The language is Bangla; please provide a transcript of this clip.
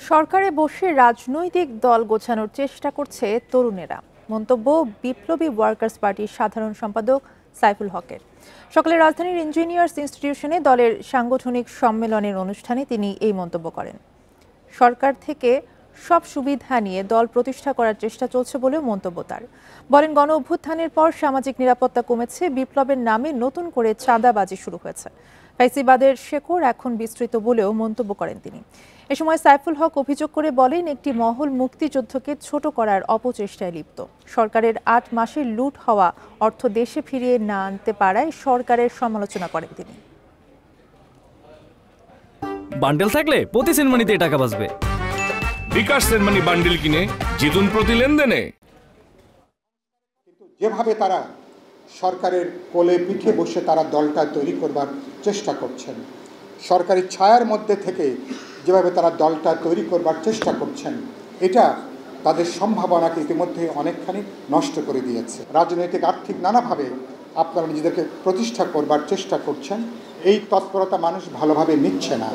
সরকারে বসে রাজনৈতিক দল গোছানোর চেষ্টা করছে তরুণেরা, মন্তব্য বিপ্লবী ওয়ার্কার্স পার্টির সাধারণ সম্পাদক সাইফুল হকের। সকালে রাজধানীর ইঞ্জিনিয়ার্স ইনস্টিটিউশনে দলের সাংগঠনিক সম্মেলনের অনুষ্ঠানে তিনি এই মন্তব্য করেন। সরকার থেকে সব সুবিধা নিয়ে দল প্রতিষ্ঠা করার চেষ্টা চলছে বলেও মন্তব্য তার। বলেন, গণ অভ্যুত্থানের পর সামাজিক নিরাপত্তা কমেছে, বিপ্লবের নামে নতুন করে চাঁদাবাজি শুরু হয়েছে। ফ্যাসিবাদের শেকড় এখন বিস্তৃত বলেও মন্তব্য করেন তিনি। এ সময় সাইফুল হক অভিযোগ করে বলেন, একটি মহল মুক্তিযুদ্ধকে ছোট করার অপচেষ্টায় লিপ্ত। সরকারের ৮ মাসের লুট হওয়া অর্থ দেশে ফিরিয়ে না আনতে পারায় সরকারের সমালোচনা করেন তিনি। বান্ডেল থাকলে প্রতি সেনমানিতে টাকা বাঁচবে। বিকাশ সেনমানি বান্ডেল কিনে জিতুন প্রতি লেনদেনে। কিন্তু যেভাবে তারা সরকারের কোলে পিঠে বসে তারা দলটা তৈরি করবার চেষ্টা করছেন, সরকারি ছায়ার মধ্যে থেকে যেভাবে তারা দলটা তৈরি করবার চেষ্টা করছেন, এটা তাদের সম্ভাবনাকে ইতিমধ্যে অনেকখানি নষ্ট করে দিয়েছে। রাজনৈতিক আর্থিক নানাভাবে আপনারা নিজেদেরকে প্রতিষ্ঠা করবার চেষ্টা করছেন, এই তৎপরতা মানুষ ভালোভাবে নিচ্ছে না।